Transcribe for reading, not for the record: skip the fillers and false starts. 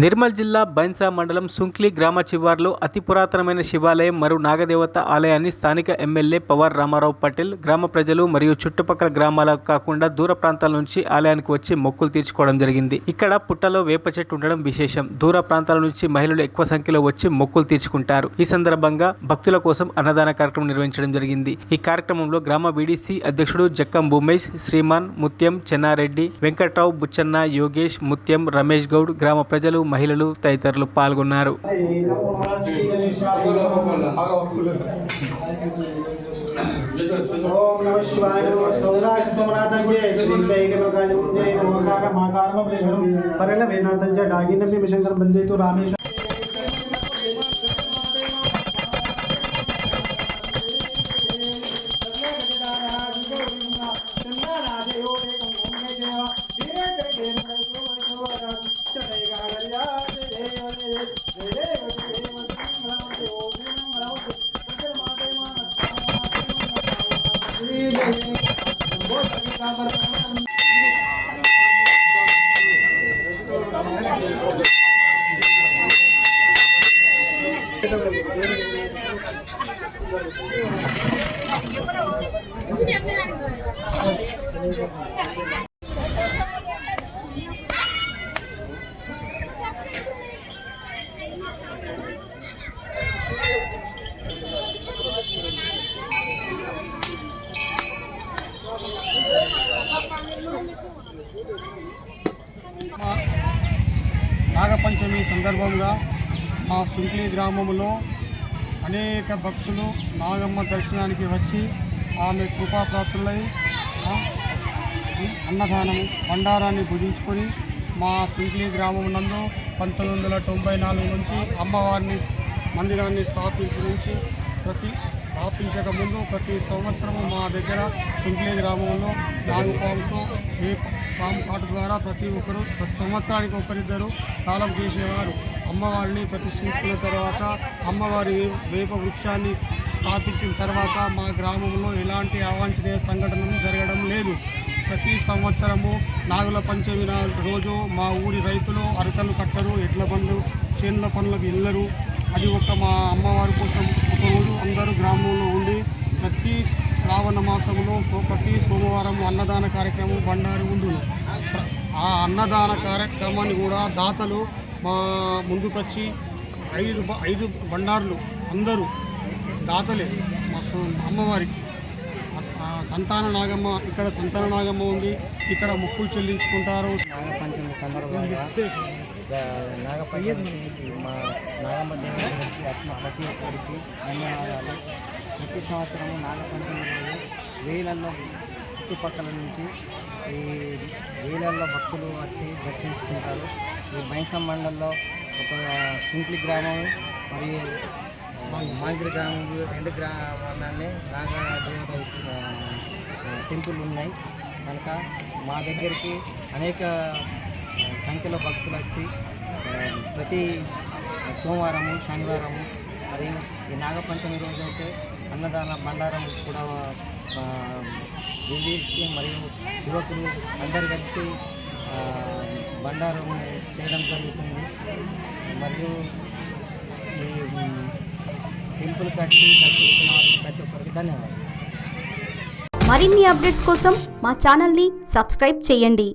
నిర్మల్ జిల్లా బైన్సా మండలం సుంక్లి గ్రామ చివార్లో అతి పురాతనమైన శివాలయం మరియు నాగదేవత ఆలయాన్ని స్థానిక ఎమ్మెల్యే పవార్ రామారావు పటేల్ గ్రామ ప్రజలు మరియు చుట్టుపక్కల గ్రామాలకు కాకుండా దూర ప్రాంతాల నుంచి ఆలయానికి వచ్చి మొక్కులు తీర్చుకోవడం జరిగింది. ఇక్కడ పుట్టలో వేప చెట్టు ఉండడం విశేషం. దూర ప్రాంతాల నుంచి మహిళలు ఎక్కువ సంఖ్యలో వచ్చి మొక్కులు తీర్చుకుంటారు. ఈ సందర్భంగా భక్తుల కోసం అన్నదాన కార్యక్రమం నిర్వహించడం జరిగింది. ఈ కార్యక్రమంలో గ్రామ వీడీసీ అధ్యక్షుడు జక్కం భూమేష్, శ్రీమాన్, ముత్యం, చెన్నారెడ్డి, వెంకట్రావు, బుచ్చన్న, యోగేష్, ముత్యం, రమేష్ గౌడ్, గ్రామ ప్రజలు, మహిళలు తదితరులు పాల్గొన్నారు. నాగపంచమి సందర్భంగా మా సుంక్లి గ్రామంలో అనేక భక్తులు నాగమ్మ దర్శనానికి వచ్చి ఆమె కృపాప్రాప్తులై అన్నదానం బండారాన్ని భుజించుకొని మా సుంక్లి గ్రామం నందు 1994 నుంచి అమ్మవారిని మందిరాన్ని స్థాపించక ముందు ప్రతి సంవత్సరము మా దగ్గర సుంక్లి గ్రామంలో నాగుపాముతో పాము కాటు ద్వారా ప్రతి సంవత్సరానికి ఒకరిద్దరు కాలం చేసేవారు. అమ్మవారిని ప్రతిష్ఠించుకున్న తర్వాత అమ్మవారి వేప వృక్షాన్ని స్థాపించిన తర్వాత మా గ్రామంలో ఎలాంటి అవాంఛనీయ సంఘటనలు జరగడం లేదు. ప్రతి సంవత్సరము నాగుల పంచమి రోజు మా ఊరి రైతులు అరకలు కట్టరు, ఎడ్ల బండ్లు, చేనుల పనులకు వెళ్ళరు. అది మా అమ్మవారి కోసం ఒకరోజు అందరూ గ్రామంలో ఉండి ప్రతి శ్రావణ మాసంలో ప్రతి సోమవారం అన్నదాన కార్యక్రమం బండారు ఉండును. ఆ అన్నదాన కార్యక్రమాన్ని కూడా దాతలు మా ముందుకొచ్చి 5 బండారులు అందరూ దాతలే మా అమ్మవారికి. సంతాన నాగమ్మ ఇక్కడ సంతాన నాగమ్మ ఉంది, ఇక్కడ మొక్కులు చెల్లించుకుంటారు. నాగపంచమి సందర్భంగా నాగపంచమికి మా నాగమ్మ దేవాలయానికి వచ్చిన ప్రతి ఒక్కరికి ధన్యవాదాలు. ప్రతి సంవత్సరము నాగపంచమి రోజు వేలల్లో చుట్టుపక్కల నుంచి ఈ వేలల్లో భక్తులు వచ్చి దర్శించుకుంటారు. ఈ బైన్సా మండలంలో ఒక సుంక్లి గ్రామం మరియు మాంగిరి గ్రామం 2 గ్రామాలనే నాగదేవత టెంపుల్ ఉన్నాయి కనుక మా దగ్గరికి అనేక సంఖ్యలో భక్తులు వచ్చి ప్రతి సోమవారము, శనివారము మరియు ఈ నాగపంచమి రోజు అయితే అన్నదాన బండారం కూడా లేడీస్కి మరియు యువకులు అందరు కలిసి బండారం చేయడం జరుగుతుంది. మరియు ఈ టెంపుల్ కట్టి దర్శించిన ప్రతి ఒక్కరికి ధన్యవాదాలు. మరిన్ని అప్డేట్స్ కోసం మా ఛానల్ని సబ్స్క్రైబ్ చేయండి.